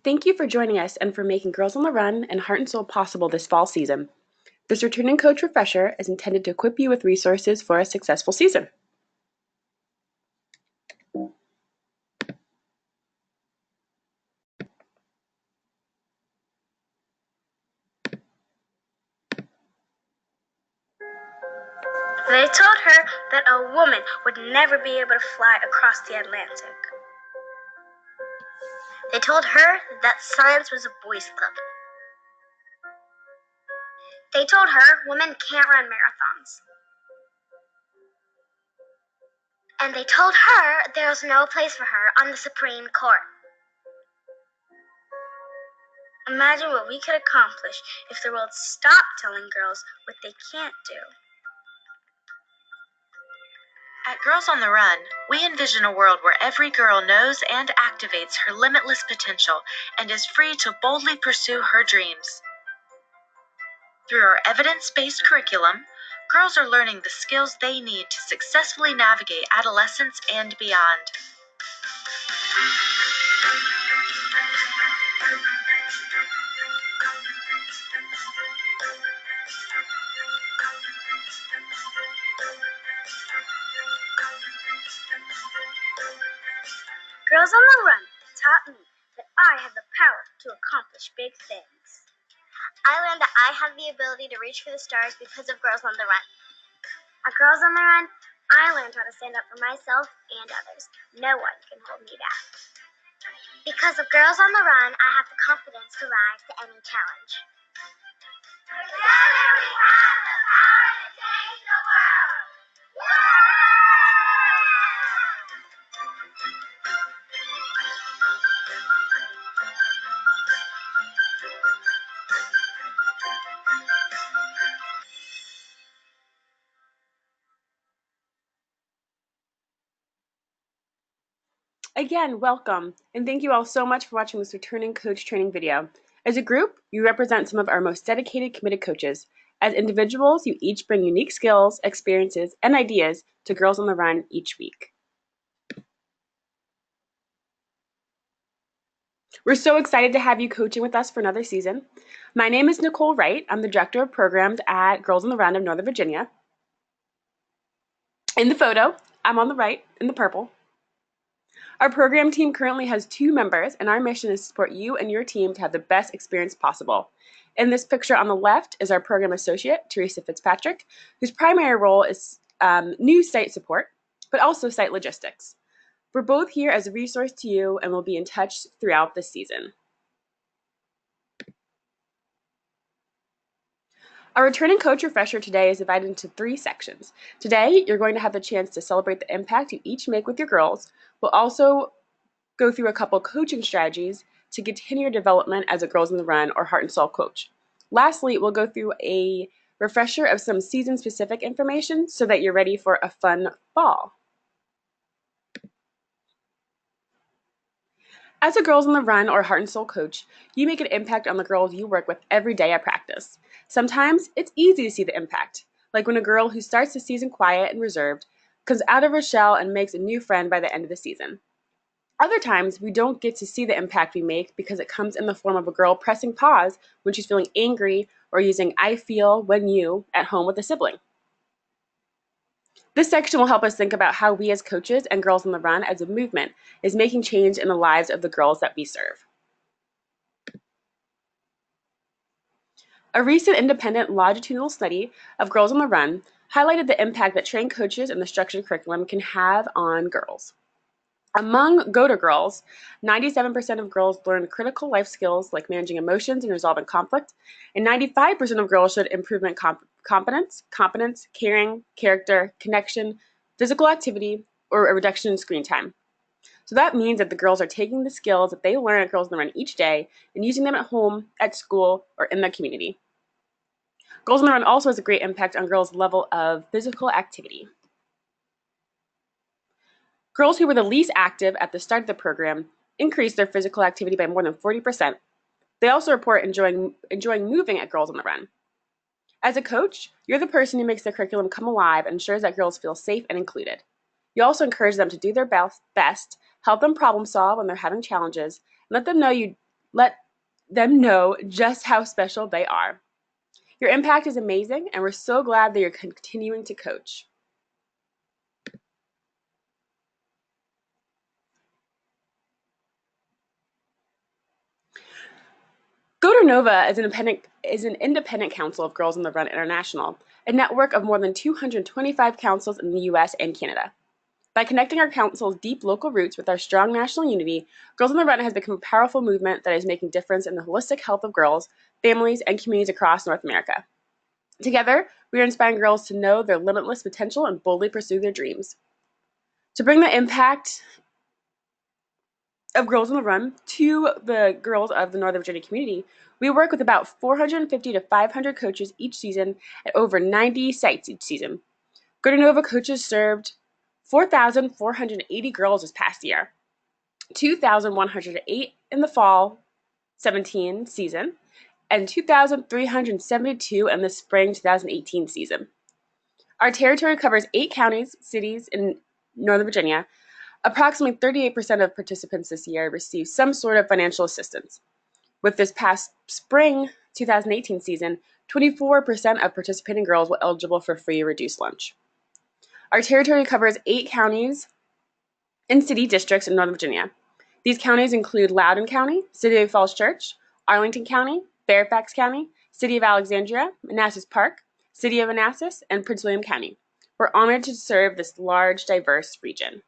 Thank you for joining us and for making Girls on the Run and Heart and Soul possible this fall season. This Returning Coach refresher is intended to equip you with resources for a successful season. They told her that a woman would never be able to fly across the Atlantic. They told her that science was a boys' club. They told her women can't run marathons. And they told her there was no place for her on the Supreme Court. Imagine what we could accomplish if the world stopped telling girls what they can't do. At Girls on the Run, we envision a world where every girl knows and activates her limitless potential and is free to boldly pursue her dreams. Through our evidence-based curriculum, girls are learning the skills they need to successfully navigate adolescence and beyond. Girls on the Run taught me that I have the power to accomplish big things. I learned that I have the ability to reach for the stars because of Girls on the Run. At Girls on the Run, I learned how to stand up for myself and others. No one can hold me back. Because of Girls on the Run, I have the confidence to rise to any challenge. Together we have the power to change the world! Again, welcome, and thank you all so much for watching this Returning Coach training video. As a group, you represent some of our most dedicated, committed coaches. As individuals, you each bring unique skills, experiences, and ideas to Girls on the Run each week. We're so excited to have you coaching with us for another season. My name is Nicole Wright. I'm the Director of Programs at Girls on the Run of Northern Virginia. In the photo, I'm on the right in the purple. Our program team currently has 2 members, and our mission is to support you and your team to have the best experience possible. In this picture on the left is our program associate, Teresa Fitzpatrick, whose primary role is new site support, but also site logistics. We're both here as a resource to you and will be in touch throughout the season. Our Returning Coach refresher today is divided into 3 sections. Today, you're going to have the chance to celebrate the impact you each make with your girls. We'll also go through a couple coaching strategies to continue your development as a Girls on the Run or Heart and Soul coach. Lastly, we'll go through a refresher of some season-specific information so that you're ready for a fun fall. As a Girls on the Run or Heart and Soul coach, you make an impact on the girls you work with every day at practice. Sometimes it's easy to see the impact, like when a girl who starts the season quiet and reserved comes out of her shell and makes a new friend by the end of the season. Other times, we don't get to see the impact we make because it comes in the form of a girl pressing pause when she's feeling angry or using I feel when you at home with a sibling. This section will help us think about how we as coaches and Girls on the Run as a movement is making change in the lives of the girls that we serve. A recent independent longitudinal study of Girls on the Run highlighted the impact that trained coaches and the structured curriculum can have on girls. Among Go-To girls, 97% of girls learn critical life skills like managing emotions and resolving conflict, and 95% of girls showed improvement competence, caring, character, connection, physical activity, or a reduction in screen time. So that means that the girls are taking the skills that they learn at Girls on the Run each day and using them at home, at school, or in their community. Girls on the Run also has a great impact on girls' level of physical activity. Girls who were the least active at the start of the program increased their physical activity by more than 40%. They also report enjoying moving at Girls on the Run. As a coach, you're the person who makes the curriculum come alive and ensures that girls feel safe and included. You also encourage them to do their best, help them problem solve when they're having challenges, and let them know you Let them know just how special they are. Your impact is amazing, and we're so glad that you're continuing to coach. GoDernova is an independent council of Girls on the Run International, a network of more than 225 councils in the US and Canada. By connecting our council's deep local roots with our strong national unity, Girls on the Run has become a powerful movement that is making a difference in the holistic health of girls, families, and communities across North America. Together, we are inspiring girls to know their limitless potential and boldly pursue their dreams. To bring the impact of Girls on the Run to the girls of the Northern Virginia community, we work with about 450 to 500 coaches each season at over 90 sites each season. GoDernova coaches served 4,480 girls this past year, 2,108 in the fall 17 season, and 2,372 in the spring 2018 season. Our territory covers 8 counties, cities in Northern Virginia. Approximately 38% of participants this year received some sort of financial assistance. With this past spring 2018 season, 24% of participating girls were eligible for free or reduced lunch. Our territory covers 8 counties and city districts in Northern Virginia. These counties include Loudoun County, City of Falls Church, Arlington County, Fairfax County, City of Alexandria, Manassas Park, City of Manassas, and Prince William County. We're honored to serve this large, diverse region.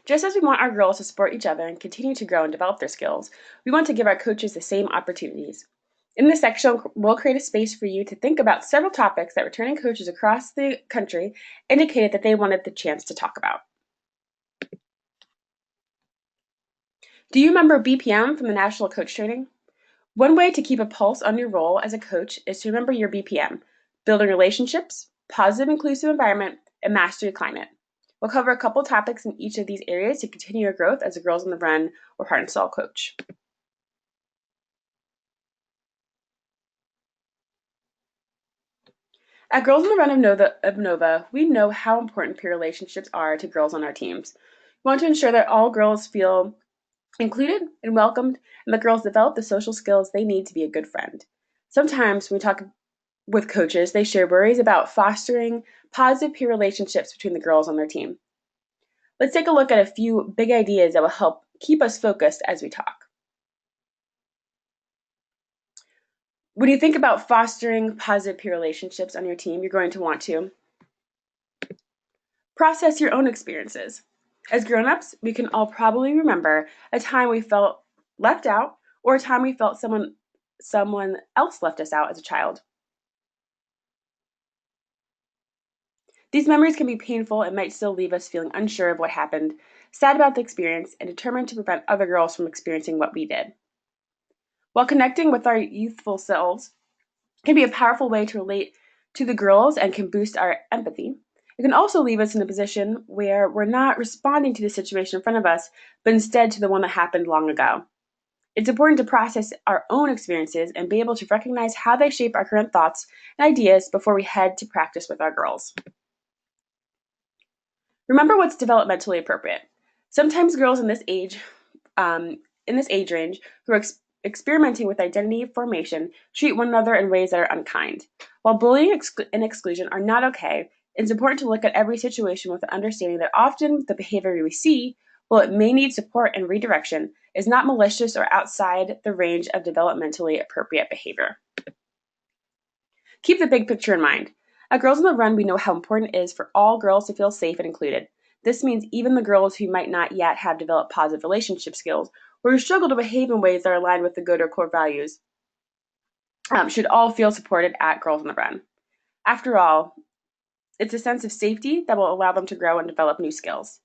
Just as we want our girls to support each other and continue to grow and develop their skills, we want to give our coaches the same opportunities. In this section, we'll create a space for you to think about several topics that returning coaches across the country indicated that they wanted the chance to talk about. Do you remember BPM from the National Coach Training? One way to keep a pulse on your role as a coach is to remember your BPM: building relationships, positive inclusive environment, and mastery climate. We'll cover a couple topics in each of these areas to continue your growth as a Girls on the Run or Heart and Soul coach. At Girls on the Run of Nova, we know how important peer relationships are to girls on our teams. We want to ensure that all girls feel included and welcomed, and that girls develop the social skills they need to be a good friend. Sometimes when we talk with coaches, they share worries about fostering positive peer relationships between the girls on their team. Let's take a look at a few big ideas that will help keep us focused as we talk. When you think about fostering positive peer relationships on your team, you're going to want to process your own experiences. As grown-ups, we can all probably remember a time we felt left out or a time we felt someone else left us out as a child. These memories can be painful and might still leave us feeling unsure of what happened, sad about the experience, and determined to prevent other girls from experiencing what we did. While connecting with our youthful selves can be a powerful way to relate to the girls and can boost our empathy, it can also leave us in a position where we're not responding to the situation in front of us, but instead to the one that happened long ago. It's important to process our own experiences and be able to recognize how they shape our current thoughts and ideas before we head to practice with our girls. Remember what's developmentally appropriate. Sometimes girls in this age range who are experimenting with identity formation treat one another in ways that are unkind. While bullying and exclusion are not okay, it's important to look at every situation with the understanding that often the behavior we see, while it may need support and redirection, is not malicious or outside the range of developmentally appropriate behavior. Keep the big picture in mind. At Girls on the Run, we know how important it is for all girls to feel safe and included. This means even the girls who might not yet have developed positive relationship skills or who struggle to behave in ways that are aligned with the good or core values should all feel supported at Girls on the Run. After all, it's a sense of safety that will allow them to grow and develop new skills.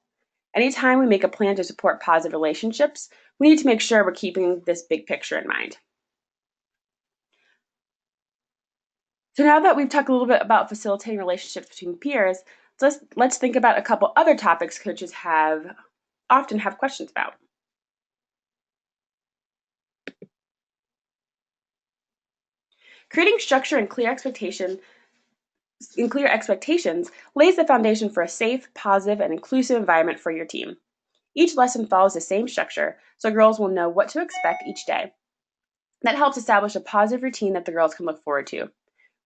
Anytime we make a plan to support positive relationships, we need to make sure we're keeping this big picture in mind. So now that we've talked a little bit about facilitating relationships between peers, let's think about a couple other topics coaches often have questions about. Creating structure and clear expectation and clear expectations lays the foundation for a safe, positive, and inclusive environment for your team. Each lesson follows the same structure, so girls will know what to expect each day. That helps establish a positive routine that the girls can look forward to.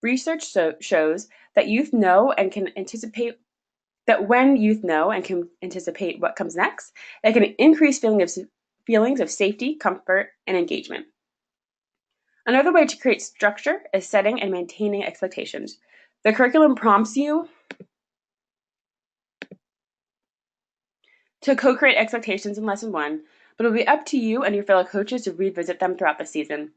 Research shows that when youth know and can anticipate what comes next, it can increase feelings of safety, comfort, and engagement. Another way to create structure is setting and maintaining expectations. The curriculum prompts you to co-create expectations in Lesson 1, but it will be up to you and your fellow coaches to revisit them throughout the season.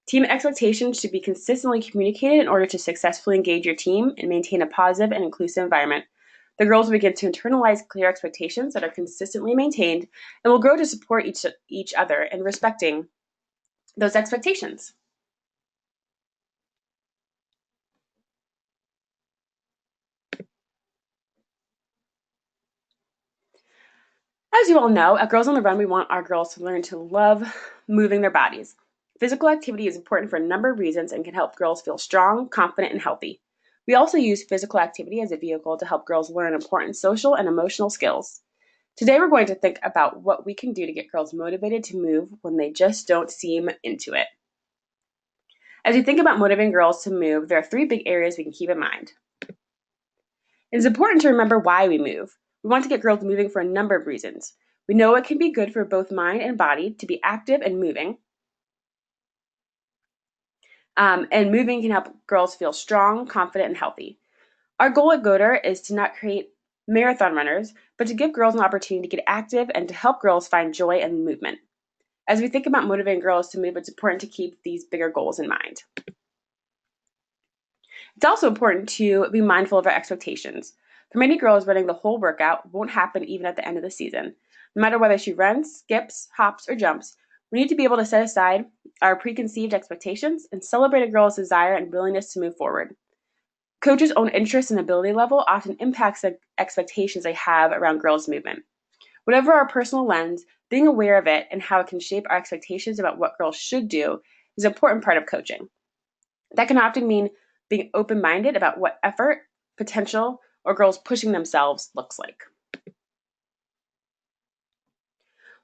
Team expectations should be consistently communicated in order to successfully engage your team and maintain a positive and inclusive environment. The girls will begin to internalize clear expectations that are consistently maintained and will grow to support each other in respecting those expectations. As you all know, at Girls on the Run, we want our girls to learn to love moving their bodies. Physical activity is important for a number of reasons and can help girls feel strong, confident, and healthy. We also use physical activity as a vehicle to help girls learn important social and emotional skills. Today, we're going to think about what we can do to get girls motivated to move when they just don't seem into it. As we think about motivating girls to move, there are 3 big areas we can keep in mind. It's important to remember why we move. We want to get girls moving for a number of reasons. We know it can be good for both mind and body to be active and moving. And moving can help girls feel strong, confident, and healthy. Our goal at GODER is to not create marathon runners, but to give girls an opportunity to get active and to help girls find joy in movement. As we think about motivating girls to move, it's important to keep these bigger goals in mind. It's also important to be mindful of our expectations. For many girls, running the whole workout won't happen even at the end of the season. No matter whether she runs, skips, hops, or jumps, we need to be able to set aside our preconceived expectations and celebrate a girl's desire and willingness to move forward. Coaches' own interest and ability level often impacts the expectations they have around girls' movement. Whatever our personal lens, being aware of it and how it can shape our expectations about what girls should do is an important part of coaching. That can often mean being open-minded about what effort, potential, or girls pushing themselves looks like.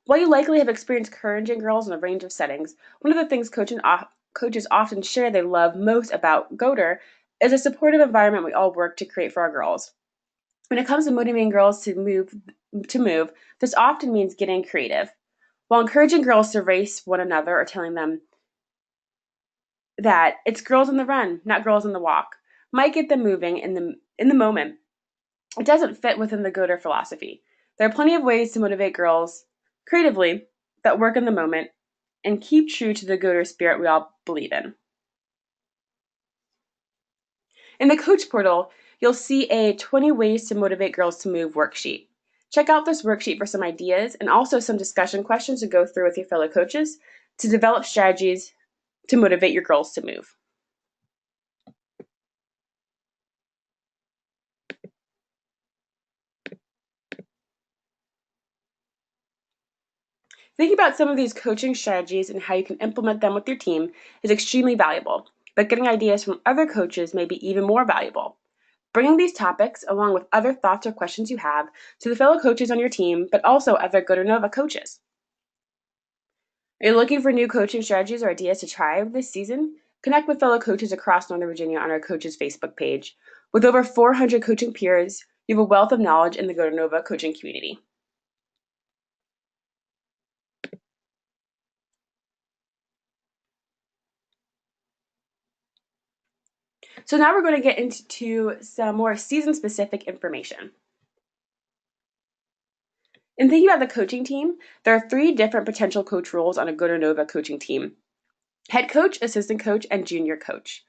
While you likely have experienced encouraging girls in a range of settings, one of the things coaches often share they love most about GODER is a supportive environment we all work to create for our girls. When it comes to motivating girls to move, this often means getting creative. While encouraging girls to race one another or telling them that it's girls on the run, not girls on the walk, might get them moving in the moment. It doesn't fit within the GODER philosophy. There are plenty of ways to motivate girls creatively that work in the moment and keep true to the GODER spirit we all believe in. In the Coach Portal, you'll see a 20 Ways to Motivate Girls to Move worksheet. Check out this worksheet for some ideas and also some discussion questions to go through with your fellow coaches to develop strategies to motivate your girls to move. Thinking about some of these coaching strategies and how you can implement them with your team is extremely valuable, but getting ideas from other coaches may be even more valuable. Bringing these topics, along with other thoughts or questions you have, to the fellow coaches on your team, but also other GODER Nova coaches. Are you looking for new coaching strategies or ideas to try this season? Connect with fellow coaches across Northern Virginia on our coaches Facebook page. With over 400 coaching peers, you have a wealth of knowledge in the GODER Nova coaching community. So now we're going to get into some more season-specific information. In thinking about the coaching team, there are 3 different potential coach roles on a GODER Nova coaching team: head coach, assistant coach, and junior coach.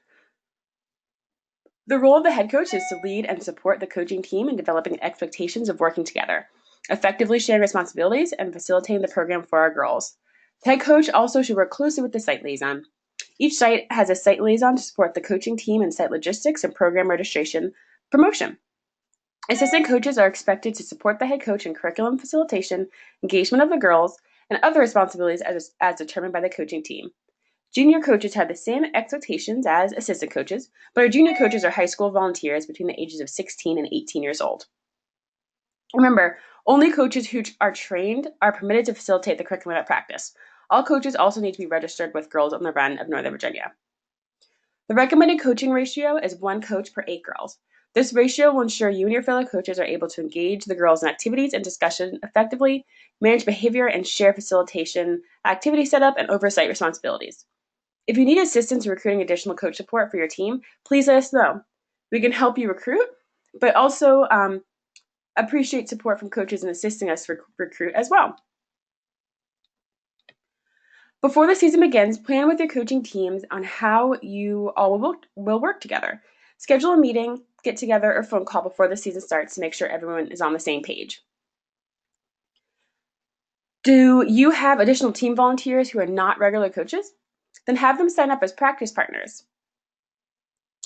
The role of the head coach is to lead and support the coaching team in developing expectations of working together, effectively sharing responsibilities, and facilitating the program for our girls. The head coach also should work closely with the site liaison. Each site has a site liaison to support the coaching team in site logistics and program registration promotion. Assistant coaches are expected to support the head coach in curriculum facilitation, engagement of the girls, and other responsibilities as determined by the coaching team. Junior coaches have the same expectations as assistant coaches, but our junior coaches are high school volunteers between the ages of 16 and 18 years old. Remember, only coaches who are trained are permitted to facilitate the curriculum at practice. All coaches also need to be registered with Girls on the Run of Northern Virginia. The recommended coaching ratio is 1 coach per 8 girls. This ratio will ensure you and your fellow coaches are able to engage the girls in activities and discussion effectively, manage behavior, and share facilitation, activity setup, and oversight responsibilities. If you need assistance in recruiting additional coach support for your team, please let us know. We can help you recruit, but also appreciate support from coaches in assisting us recruit as well. Before the season begins, plan with your coaching teams on how you all will work together. Schedule a meeting, get together, or phone call before the season starts to make sure everyone is on the same page. Do you have additional team volunteers who are not regular coaches? Then have them sign up as practice partners.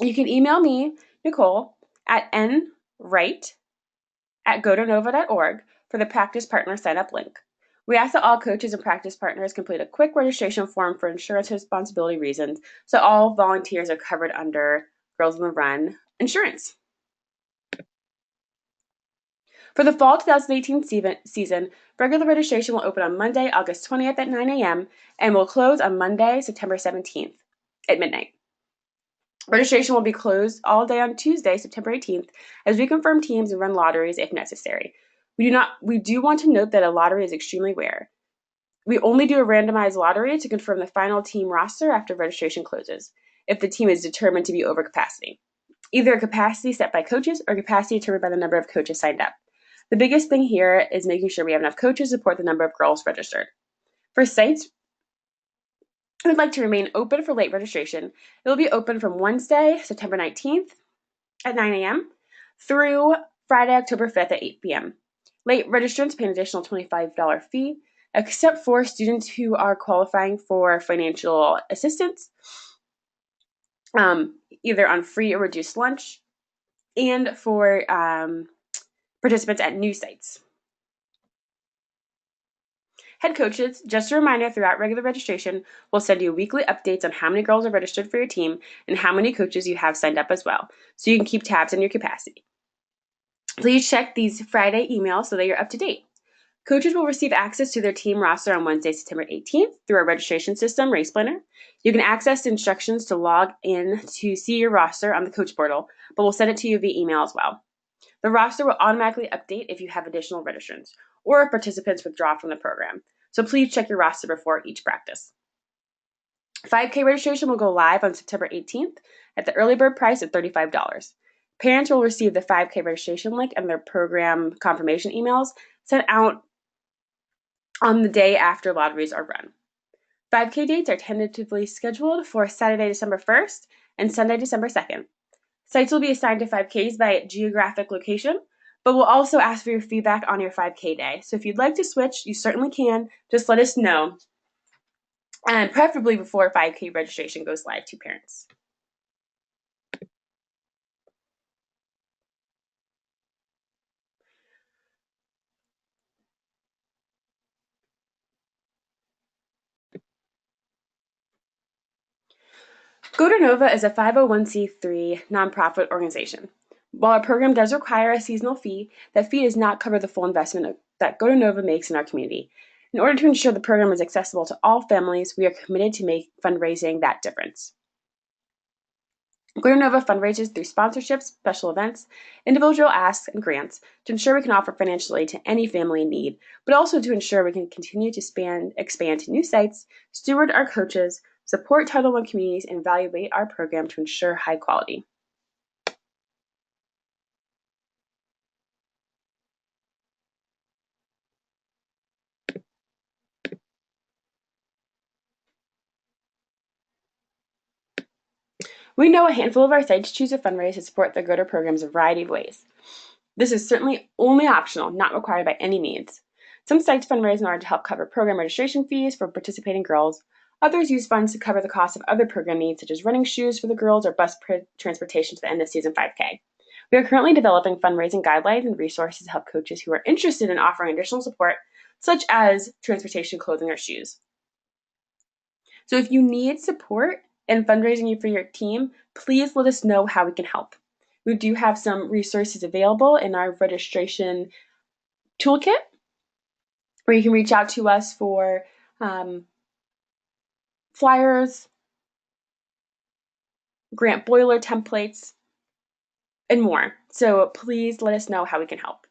You can email me, Nicole, at nwright@godonova.org for the practice partner sign-up link. We ask that all coaches and practice partners complete a quick registration form for insurance responsibility reasons, so all volunteers are covered under Girls on the Run insurance. For the fall 2018 season, regular registration will open on Monday, August 20th at 9 a.m. and will close on Monday, September 17th at midnight. Registration will be closed all day on Tuesday, September 18th, as we confirm teams and run lotteries if necessary. We do want to note that a lottery is extremely rare. We only do a randomized lottery to confirm the final team roster after registration closes, if the team is determined to be over capacity. Either a capacity set by coaches or capacity determined by the number of coaches signed up. The biggest thing here is making sure we have enough coaches to support the number of girls registered. For sites who would like to remain open for late registration, it will be open from Wednesday, September 19th at 9 a.m. through Friday, October 5th at 8 p.m. Late registrants pay an additional $25 fee, except for students who are qualifying for financial assistance, either on free or reduced lunch, and for participants at new sites. Head coaches, just a reminder, throughout regular registration, we'll send you weekly updates on how many girls are registered for your team and how many coaches you have signed up as well, so you can keep tabs on your capacity. Please check these Friday emails so that you're up to date. Coaches will receive access to their team roster on Wednesday, September 18th through our registration system, Race Planner. You can access the instructions to log in to see your roster on the coach portal, but we'll send it to you via email as well. The roster will automatically update if you have additional registrants or if participants withdraw from the program, so please check your roster before each practice. 5K registration will go live on September 18th at the early bird price of $35. Parents will receive the 5K registration link and their program confirmation emails sent out on the day after lotteries are run. 5K dates are tentatively scheduled for Saturday, December 1st and Sunday, December 2nd. Sites will be assigned to 5Ks by geographic location, but we'll also ask for your feedback on your 5K day. So if you'd like to switch, you certainly can. Just let us know, and preferably before 5K registration goes live to parents. Go to Nova is a 501c3 nonprofit organization. While our program does require a seasonal fee, that fee does not cover the full investment that Go to Nova makes in our community. In order to ensure the program is accessible to all families, we are committed to make fundraising that difference. Go to Nova fundraises through sponsorships, special events, individual asks, and grants to ensure we can offer financial aid to any family in need, but also to ensure we can continue to expand to new sites, steward our coaches, support Title I communities, and evaluate our program to ensure high quality. We know a handful of our sites choose to fundraise to support their GOATR programs a variety of ways. This is certainly only optional, not required by any means. Some sites fundraise in order to help cover program registration fees for participating girls. Others use funds to cover the cost of other program needs, such as running shoes for the girls or bus transportation to the end of season 5K. We are currently developing fundraising guidelines and resources to help coaches who are interested in offering additional support, such as transportation, clothing, or shoes. So if you need support in fundraising for your team, please let us know how we can help. We do have some resources available in our registration toolkit where you can reach out to us for flyers, grant boiler templates, and more. So please let us know how we can help.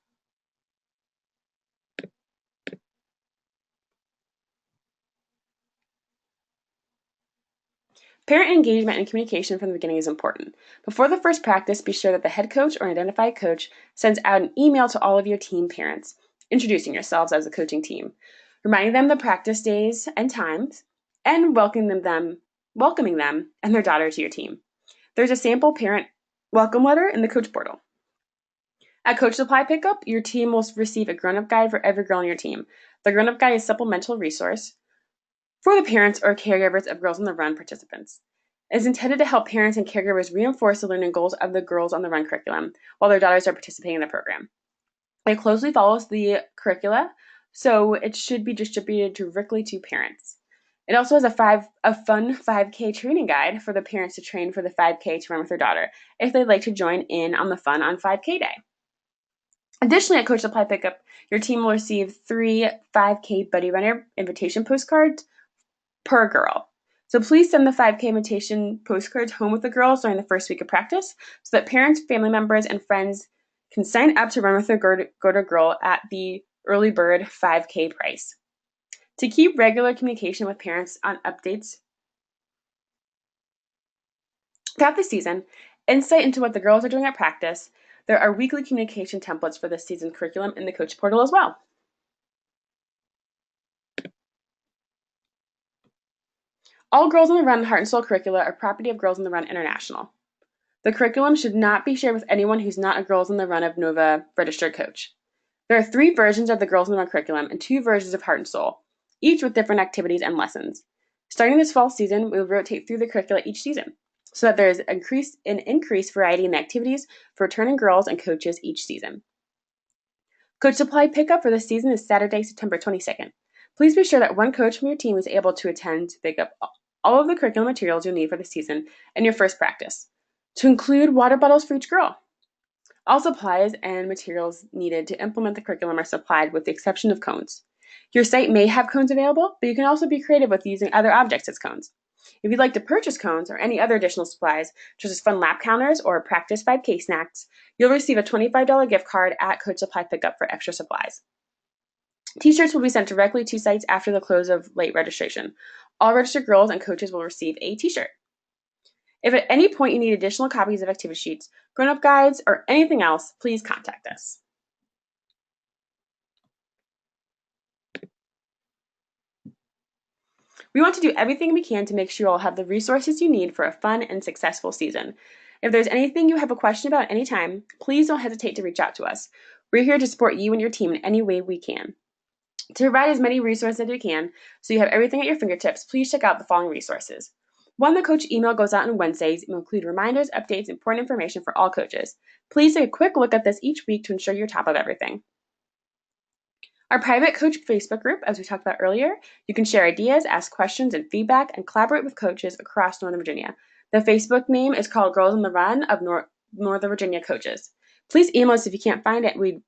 Parent engagement and communication from the beginning is important. Before the first practice, be sure that the head coach or identified coach sends out an email to all of your team parents, introducing yourselves as a coaching team, reminding them the practice days and times, and welcoming them and their daughter to your team. There's a sample parent welcome letter in the coach portal. At Coach Supply Pickup, your team will receive a grown-up guide for every girl on your team. The grown-up guide is a supplemental resource for the parents or caregivers of Girls on the Run participants. It is intended to help parents and caregivers reinforce the learning goals of the Girls on the Run curriculum while their daughters are participating in the program. It closely follows the curricula, so it should be distributed directly to parents. It also has a fun 5K training guide for the parents to train for the 5K to run with their daughter if they'd like to join in on the fun on 5K day. Additionally, at Coach Supply Pickup, your team will receive 3 5K Buddy Runner invitation postcards per girl. So please send the 5K invitation postcards home with the girls during the first week of practice so that parents, family members, and friends can sign up to run with their go-to girl at the early bird 5K price. To keep regular communication with parents on updates throughout the season, insight into what the girls are doing at practice, there are weekly communication templates for this season's curriculum in the Coach Portal as well. All Girls on the Run Heart and Soul curricula are property of Girls on the Run International. The curriculum should not be shared with anyone who's not a Girls on the Run of Nova registered coach. There are 3 versions of the Girls on the Run curriculum and 2 versions of Heart and Soul, each with different activities and lessons. Starting this fall season, we will rotate through the curricula each season so that there is an increased variety in the activities for returning girls and coaches each season. Coach Supply pickup for this season is Saturday, September 22nd. Please be sure that one coach from your team is able to attend to pick up all of the curriculum materials you'll need for the season in your first practice, to include water bottles for each girl. All supplies and materials needed to implement the curriculum are supplied with the exception of cones. Your site may have cones available, but you can also be creative with using other objects as cones. If you'd like to purchase cones or any other additional supplies, such as fun lap counters or practice 5K snacks, you'll receive a $25 gift card at Coach Supply Pickup for extra supplies. T-shirts will be sent directly to sites after the close of late registration. All registered girls and coaches will receive a t-shirt. If at any point you need additional copies of activity sheets, grown-up guides, or anything else, please contact us. We want to do everything we can to make sure you all have the resources you need for a fun and successful season. If there's anything you have a question about at any time, please don't hesitate to reach out to us. We're here to support you and your team in any way we can. To provide as many resources as we can so you have everything at your fingertips, please check out the following resources. When the coach email goes out on Wednesdays, it will include reminders, updates, and important information for all coaches. Please take a quick look at this each week to ensure you're top of everything. Our private coach Facebook group, as we talked about earlier, you can share ideas, ask questions and feedback, and collaborate with coaches across Northern Virginia. The Facebook name is called Girls on the Run of Northern Virginia Coaches. Please email us if you can't find it. We'd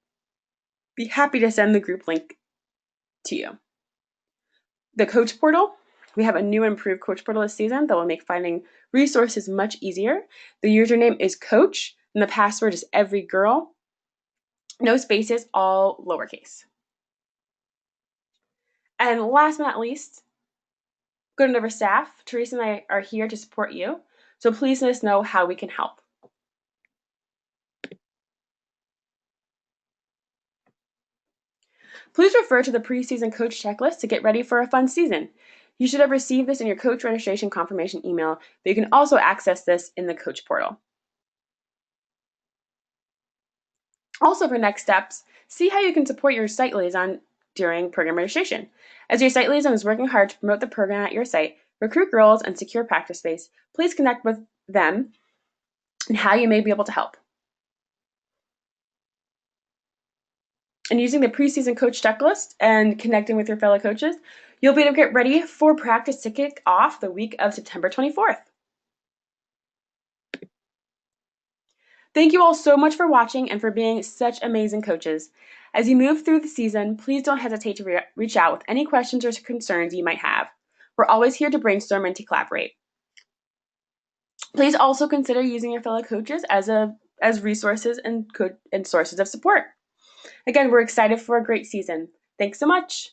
be happy to send the group link to you. The Coach Portal. We have a new improved Coach Portal this season that will make finding resources much easier. The username is Coach, and the password is everygirl. No spaces, all lowercase. And last but not least, Good Nova staff, Teresa and I are here to support you, so please let us know how we can help. Please refer to the preseason coach checklist to get ready for a fun season. You should have received this in your coach registration confirmation email, but you can also access this in the Coach Portal. Also, for next steps, see how you can support your site liaison during program registration. As your site liaison is working hard to promote the program at your site, recruit girls, and secure practice space, please connect with them and how you may be able to help. And using the preseason coach checklist and connecting with your fellow coaches, You'll be able to get ready for practice to kick off the week of September 24th. Thank you all so much for watching and for being such amazing coaches. As you move through the season, please don't hesitate to reach out with any questions or concerns you might have. We're always here to brainstorm and to collaborate. Please also consider using your fellow coaches as resources and sources of support. Again, we're excited for a great season. Thanks so much.